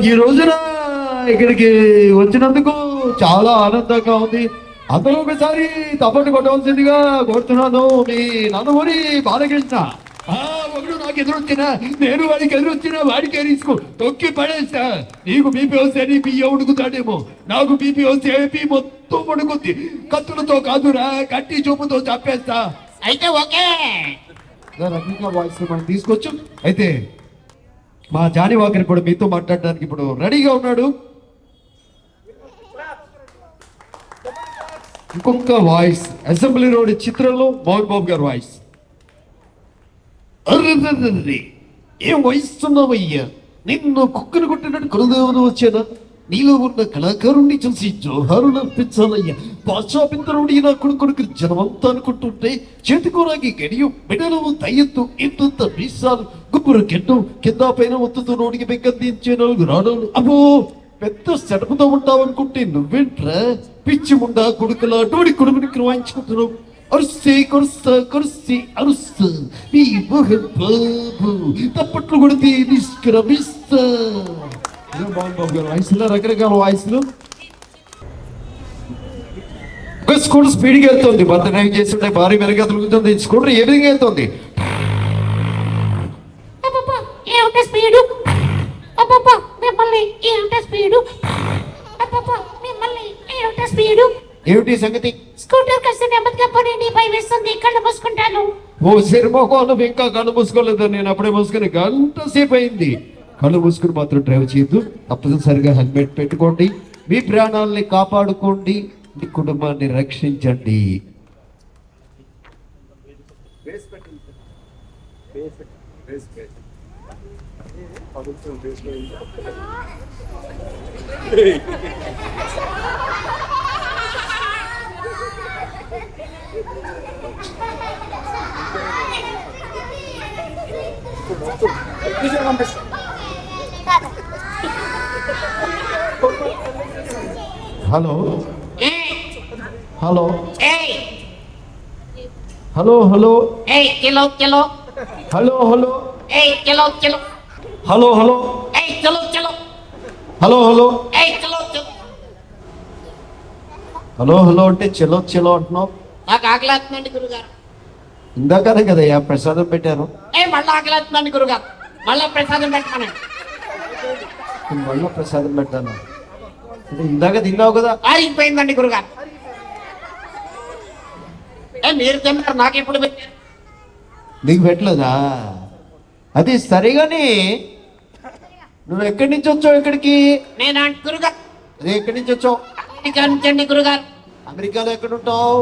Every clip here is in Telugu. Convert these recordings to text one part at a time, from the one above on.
ఈ రోజున ఇక్కడికి వచ్చినందుకు చాలా ఆనందంగా ఉంది. అందరూ ఒకసారి తప్పటి కొట్టవలసిందిగా కోరుతున్నాను. మీ నందమూరి బాలకృష్ణ. ఒకడు నాకు ఎదురొచ్చిన, నేను వాడికి ఎదురొచ్చిన వాడికే తీసుకో తొక్కి పడేస్తా. నీకు బీపీ వస్తే నీ బియ్యం ఉడుకుతాడేమో, నాకు బీపీ వస్తే ఏపీ మొత్తం పడుకుంది. కత్తులతో కాదురా, కట్టి చూపుతో చంపేస్తా. అయితే ఓకే, వాయిస్ మనం తీసుకోవచ్చు. అయితే మా జానీ వాకర్ కూడా మీతో మాట్లాడడానికి ఇప్పుడు రెడీగా ఉన్నాడు. ఇంకొక వాయిస్ అసెంబ్లీ రోడ్ చిత్రంలో మోహన్ బాబు గారు వాయిస్. అర్రే ఏం వయసున్నావయ్యా, నిన్ను కుక్కను కొట్టినట్టు కులదేవుడు వచ్చానా? నీలో ఉన్న కళాకారుణ్ణి చూసి జోహారులు అర్పించాలయ్యా. పాశ్చాపింతరుడి నా కొడుకు జనమంతా అనుకుంటుంటే చేతికూరాకి గడియం బిడలు దయ్యత్తు ఇంత మీసాలు గుబ్బురు కెట్టు కింద పైన ఒత్తుతూ నోడికి బెగ్గందించే నలుగురు రాడాలు. అబ్బో పెద్ద సెటపుతో ఉంటావనుకుంటే నువ్వేంట్రా పిచ్చి ముండా కొడుకులా అటువంటి కొడుకునికి వాయించుకుంటున్నావు. అరుస్తే కొరుస్తా కొరుస్తే అరుస్తా నీ మోహన్ బాబు తప్పట్లు కొడితే నిష్క్రమిస్తా. మోహన్ బాబు గారు వాయిస్లో రకరకాల వాయిస్లు. స్కూటర్ స్పీడ్గా వెళ్తుంది. భర్త డ్రైవ్ చేస్తుంటే భారీ మెరుగ్గా తిరుగుతుంది. స్కూటర్ ఏ విధంగా వెళ్తుంది? స్పీడు మిమ్మల్ని స్పీడు మిమ్మల్ని స్పీడు ఏమిటి సంగతి? స్కూటర్ కాస్త నెమ్మదిగా పోనీ భయం వేస్తుంది, కళ్ళు మూసుకుంటాను. ఓ సినిమాను ఇంకా కళ్ళు మూసుకోలేదు. నేను అప్పుడే మూసుకుని గంట సేపు అయింది. కళ్ళు మూసుకుని మాత్రం డ్రైవ్ చేయొద్దు. తప్పనిసరిగా హెల్మెట్ పెట్టుకోండి. మీ ప్రాణాలని కాపాడుకోండి, మీ కుటుంబాన్ని రక్షించండి. Hello hello hello hello kilo kilo hello hello kilo kilo hello hello చలో చలో హలో హలో చలో చలో హలో హలో అంటే చెలో చెలో అంటున్నావు. నాకు ఆకలేస్తుందండి గురుగారు. ఇందాకనే కదయ్యా ప్రసాదం పెట్టారు. మళ్ళీ ఆకలేస్తుందండి గురుగారు, మళ్ళీ ప్రసాదం పెట్టమనండి. మళ్ళీ ప్రసాదం పెట్టాను అంటే ఇందాక తిన్నావు కదా. ఆరిగిపోయిందండి గురుగారు. మీరు తిన్నారు, నాకు ఎప్పుడు పెట్టారు? నీకు పెట్టలేదా? అది సరిగానే. నువ్వు ఎక్కడి నుంచి వచ్చావు ఇక్కడికి? నేను గురుగారు అదే ఎక్కడి నుంచి వచ్చావు? అమెరికా నుంచి అండి గురుగారు. అమెరికాలో ఎక్కడ ఉంటావు?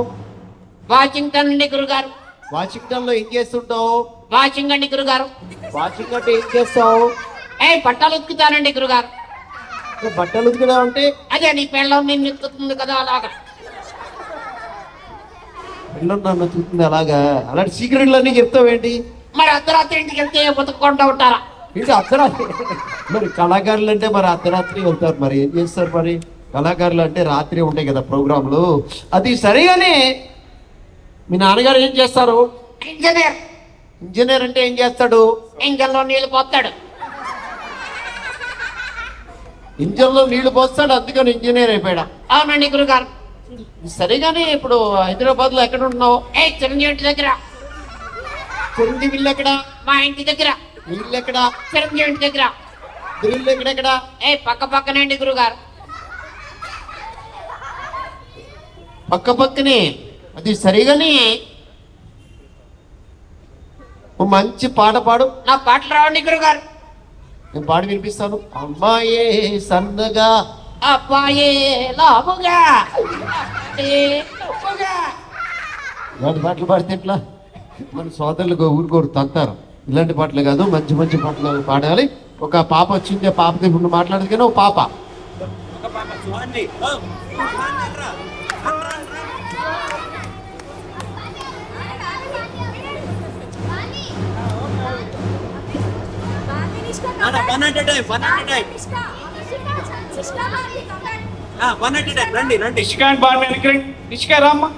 వాషింగ్టన్ అండి గురుగారు. వాషింగ్టన్ లో ఏం చేస్తుంటావు? వాషింగ్ అండి గురుగారు. వాషింగ్ అంటే ఏం చేస్తావు? బట్టలు ఉతుకుతానండి గురుగారు. బట్టలు ఉతుకుదా అంటే అదే నీ పెళ్ళం నిన్ను ఉతుకుతుంది కదా, అలాగా. పిల్లలు నన్ను ఉతుకుతుంది అలాగా? అలాంటి సీక్రెట్లు అన్నీ చెప్తావేంటి? మరి అర్ధరాత్రి ఇంటికి వెళ్తే ఉతుక్కుంటూ ఉంటారా? ఇది అర్ధరాత్రి. మరి కళాకారులు అంటే మరి అర్ధరాత్రి వెళ్తారు, మరి ఏం చేస్తారు? మరి కళాకారులు అంటే రాత్రి ఉంటాయి కదా ప్రోగ్రాంలు. అది సరిగానే. మీ నాన్నగారు ఏం చేస్తారు? ఇంజనీర్. ఇంజనీర్ అంటే ఏం చేస్తాడు? ఇంజన్లో నీళ్లు పోతాడు. ఇంజన్లో నీళ్లు పోస్తాడు, అందుకని ఇంజనీర్ అయిపోయాడా? అవునండి గురుగారు. సరిగానే. ఇప్పుడు హైదరాబాద్ లో ఎక్కడ ఉంటున్నావు? చిరంజీవి ఇంటి దగ్గర. చిరంజీవి ఇల్లు ఎక్కడ? మా ఇంటి దగ్గర. ఇల్లు ఎక్కడ? చిరంజీవి ఇంటి దగ్గర. ఇల్లు ఎక్కడెక్కడ? పక్క పక్కనండి గురుగారు. పక్క పక్కనే. అది సరిగానే. మంచి పాట పాడు. నా పాటలు రావండి గురుగారు. నేను పాడి వినిపిస్తాను. అమ్మాయే సన్నగా అబ్బాయే లావుగా. ఇలాంటి పాటలు పాడితే ఎట్లా? మన సోదరులు ఊరుకోరు, తంతారు. ఇలాంటి పాటలు కాదు, మంచి మంచి పాటలు పాడాలి. ఒక పాప వచ్చింది, ఆ పాపతో ఇప్పుడు మాట్లాడదు కానీ ఒక పాప. రండి రండి. నిష్కాంత్ బాగా వెనక్కి రండి. నిష్కా రామ్మా.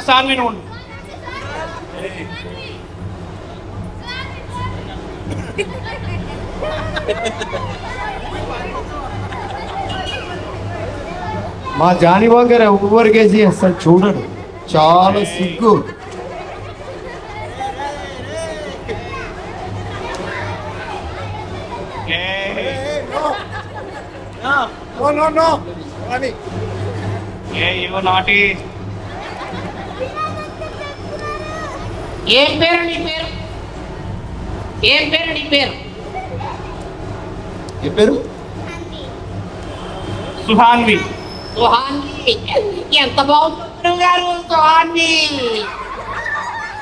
సాన్వి ఉండు. మా జానీబాబు గారు ఎవరికేసి అసలు చూడడు, చాలా సిగ్గు. నాటి ఏం పేరు నీ పేరు? ఏం పేరు నీ పేరు? ఏ పేరు? సుహాన్వి. సుహాన్వి. ఎంత బాగుంది గారు సుహాన్వి.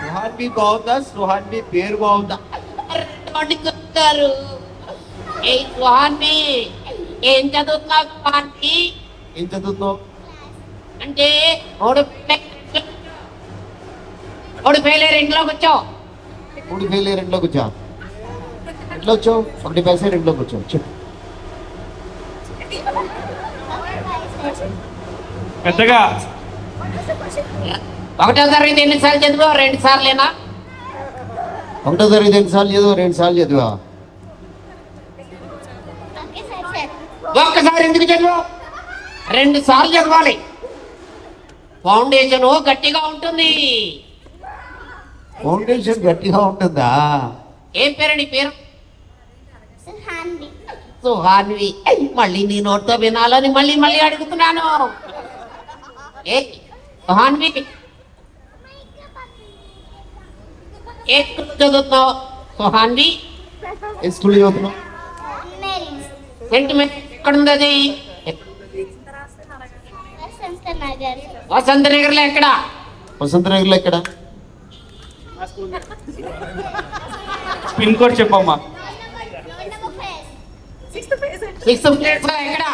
సుహాన్వి బాగుందా? సుహాన్వి పేరు బాగుందా? గారు ఏ సుహాన్వి ఏం చదువుతున్నావు సుహాన్వి? ఏం చదువుతున్నావు? అంటే ఒకటి ఫెయిల్ అయ్యారు ఇంట్లోకి వచ్చావు. మూడు ఫెయిల్ రెండులోకి వచ్చా. ఎట్లా వచ్చావు? ఒకటి పైసా రెండులోకి వచ్చావు. చెప్పు. పెద్దగా ఒకటో తరగతి ఎన్నిసార్లు చదివావు? 2 సార్లేనా? ఒకటో తరగతి 2 సార్లు చదువు, 2 సార్లు చదివా. ఒక్కసారి ఎందుకు చదివావు? 2 సార్లు చదవాలి. ఫౌండేషన్ గట్టిగా ఉంటుంది. ఫౌండేషన్ గట్టిగా ఉంటుందా? ఏం పేరు నీ పేరు? సుహాన్వి. మళ్ళీ నీ నోట్తో వినాలని మళ్ళీ మళ్ళీ అడుగుతున్నాను. ఏ సుహాన్వి ఏ స్కూల్ చదువుతున్నావు సుహాన్వి? ఏ స్కూల్ చదువుతున్నావు? సెంటిమెంట్ ఎక్కడుంది అది? వసంత నగర్లో ఎక్కడ? వసంత నగర్లో ఎక్కడ? పిన్ కోడ్ చెప్పమ్మా. 6th ప్లేస్ లో ఎక్కడ?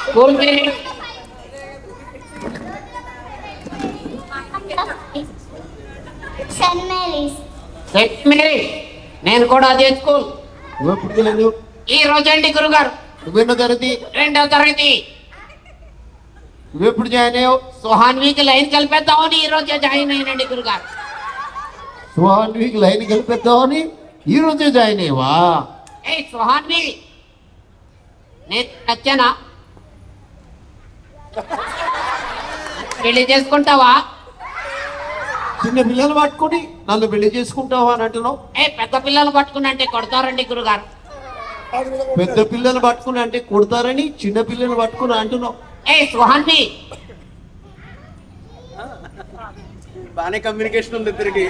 స్కూల్ పేరు? Saint Mary. నేను కూడా అదే స్కూల్. నువ్వు ఎప్పుడు తెలియదు? ఈ రోజండి గురుగారు. నువ్వెన్నో తరగతి? 2వ తరగతి. నువ్వెప్పుడు జాయిన్ అయ్యావు? సుహాన్వికి లైన్ కలిపేద్దామని ఈ రోజే జాయిన్ అయినండి గురుగారు. సుహాన్వికి లైన్ కలిపేద్దామని ఈ రోజే జాయిన్ అయ్యావా? ఏ సుహాన్వి నేను నచ్చానా? పెళ్లి చేసుకుంటావా? చిన్న పిల్లలు పట్టుకుని నన్ను పెళ్లి చేసుకుంటావా అని అంటున్నావు? ఏ పెద్ద పిల్లలు పట్టుకుని అంటే కొడతారండి గురుగారు. పెద్ద పిల్లలు పట్టుకుని అంటే కొడతారని చిన్న పిల్లలు పట్టుకుని అంటున్నావు. ఏ సుహాన్వి బానే కమ్యూనికేషన్ ఉంది ఇద్దరికి.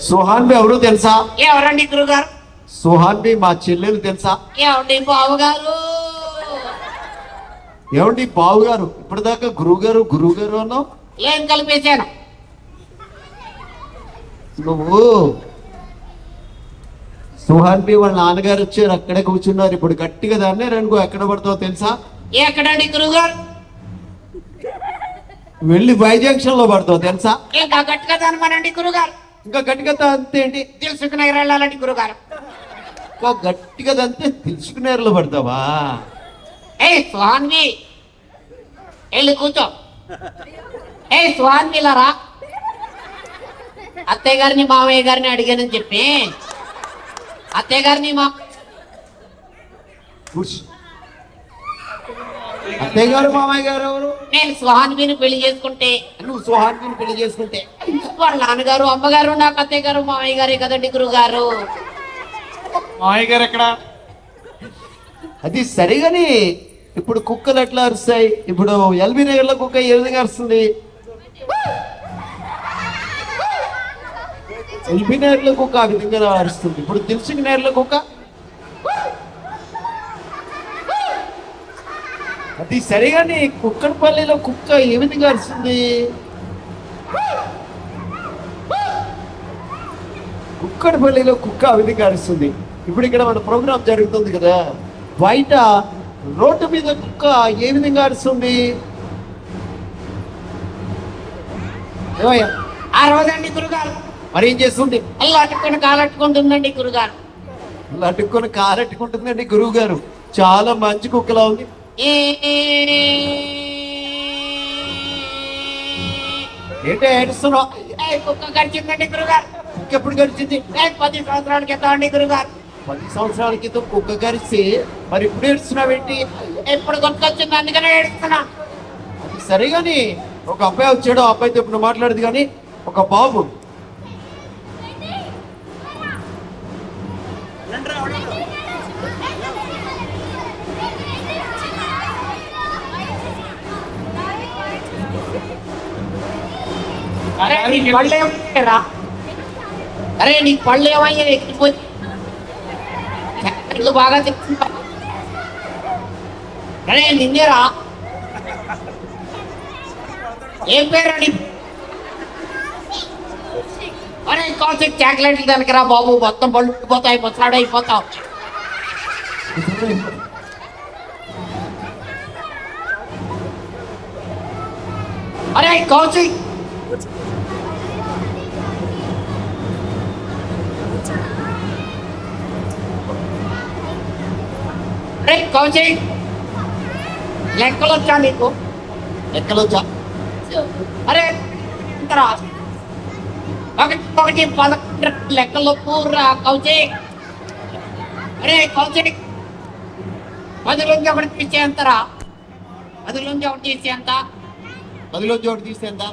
సుహాన్వి ఎవరు తెలుసా? ఎవరండి గురుగారు? సుహాన్వి మా చెల్లెలు తెలుసా? ఏమండి బావగారు? ఏమండి బావు గారు? ఇప్పటిదాకా గురువు గారు గురువు గారు అన్నావు. ఏం కలిపేశాను? నువ్వు సుహాన్వి వాళ్ళ నాన్నగారు వచ్చారు, అక్కడే కూర్చున్నారు. ఇప్పుడు గట్టిగా దాన్నే రంగు ఎక్కడ పడతావు తెలుసా? ఎక్కడండి గురుగారు? వెళ్ళి వై జంక్షన్ లో పడతావు తెలుసా? ఇంకా గట్టిగా దానమనండి గురుగారు. ఇంకా గట్టిగా అంతే ఏంటి? తెలుసుకునే వెళ్ళాలండి గురుగారు. ఇంకా గట్టిగా అంతే తెలుసుకునేరులో పడతావా? ఏ సుహాన్వి వెళ్ళి కూర్చో. ఏ సుహాన్వి లారా అత్తయ్య గారిని మామయ్య గారిని అడిగానని చెప్పి అత్తయ్య గారిని మా అత్తయ్య గారు మామయ్య గారు ఎవరు? నేను సుహాన్విని పెళ్లి చేసుకుంటే నువ్వు సుహాన్విని పెళ్లి చేసుకుంటే వాళ్ళ నాన్నగారు అమ్మగారు నాకు అత్తయ్య గారు మామయ్య గారే కదండి గురుగారు. మామయ్య గారు ఎక్కడ? అది సరిగాని ఇప్పుడు కుక్కలు ఎట్లా అరుస్తాయి? ఇప్పుడు ఎల్బీ నగర్ లో కుక్క ఏ విధంగా అరుస్తుంది? ఎల్బీ నగర్ లో కుక్క ఆ విధంగా అరుస్తుంది. ఇప్పుడు దిల్సుఖ్ నగర్ లో కుక్క అది సరిగాని కుక్కడపల్లిలో కుక్క ఏ విధంగా అరుస్తుంది? కుక్కడపల్లిలో కుక్క ఆ విధంగా అరుస్తుంది. ఇప్పుడు ఇక్కడ మన ప్రోగ్రామ్ జరుగుతుంది కదా, బయట రోడ్డు మీద కుక్క ఏ విధంగా అరుస్తుంది? ఏమయ్యా? ఆ రోజండి గురుగారు మరి ఏం చేస్తుంది? అల్లా అట్టుకొని కాలట్టుకుంటుందండి గురుగారు. అటుకొని కారట్టుకుంటుందండి గురువు గారు. చాలా మంచి కుక్కలా ఉంది. ఏంటో ఏడుస్తున్నావు? కుక్క గడిచిందండి గురుగారు. ఇంకెప్పుడు గడిచింది? 10 సంవత్సరాల క్రితం అండి గురుగారు. 10 సంవత్సరాల క్రితం కుక్క గడిస్తే మరి ఇప్పుడు ఏడుస్తున్నావేంటి? ఎప్పుడు గుర్తొచ్చింది అందుకనే ఏడుస్తున్నా. అది సరే గాని ఒక అబ్బాయి వచ్చాడు, ఆ అబ్బాయితో ఇప్పుడు మాట్లాడదు కానీ ఒక బాబు అరే నీకు పళ్ళు ఏమయ్యారా? అరే నీకు పళ్ళు ఏమయ్యా? ఎక్కిపోయి బాగా తెచ్చుకుంటా. అరే నిన్నేరా? ఏం పేరండి? అరే కాసేపు చాక్లెట్లు దానికిరా బాబు, మొత్తం పళ్ళు పోతాయి, ముసలాడు అయిపోతావు. అరే కౌశిక్, అరే కౌశిక్, లెక్కలు వచ్చా నీకు? లెక్కలు వచ్చా? అరే ఇంతరా 1 1 11 లెక్కలు పూర్రా కౌశిక్. అరే కౌశిక్, 10లోంచి 1 తీసే ఎంతరా? 10లోంచి 1 తీసే ఎంత? 10లోంచి 1 తీస్తే ఎంత?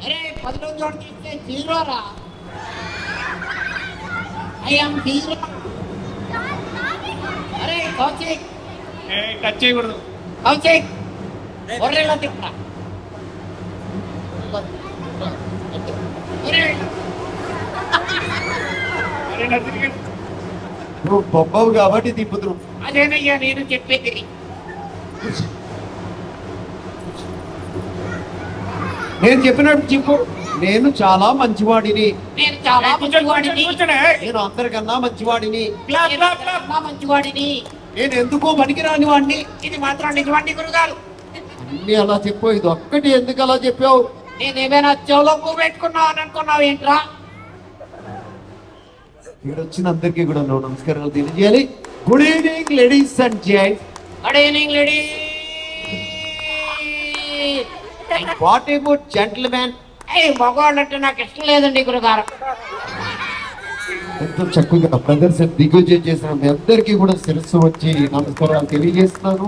అరే 10లోంచి 1 తీస్తే 0 రా. I am 0. అరే కౌశిక్, టచ్ చేయకూడదు. కౌశిక్ ఒరేలా తిప్పరా. నువ్వు బొబ్బవు కాబట్టి తిప్పుతున్నావు. అదేనయ్యా నేను చెప్పేది. నేను చెప్పినట్టు చెప్పు. నేను చాలా మంచివాడిని. నేను చాలా మంచివాడిని. నేను అందరికన్నా మంచివాడిని. మంచివాడిని. నేను ఎందుకో పనికిరాని వాడిని. ఇది మాత్రం నిజమండి గురుగారు. అన్ని అలా చెప్పు, ఇది ఒక్కటి ఎందుకు అలా చెప్పావు? నేనేమైనా చెవులో పువ్వు పెట్టుకున్నావు అని అనుకున్నావు ఏంట్రా? ఇక్కడ వచ్చిన అందరికీ కూడా నమస్కారాలు తెలియజేయాలి. Good evening ladies and gents. Good evening lady. What about gentlemen? మగవాళ్ళు అంటే నాకు ఇష్టం లేదండి గురుగారు. ఎంతో చక్కగా ప్రదర్శన దిగ్విజయం చేసిన మీ అందరికీ కూడా శిరస్సు వచ్చి నమస్కారాలు తెలియజేస్తున్నాను.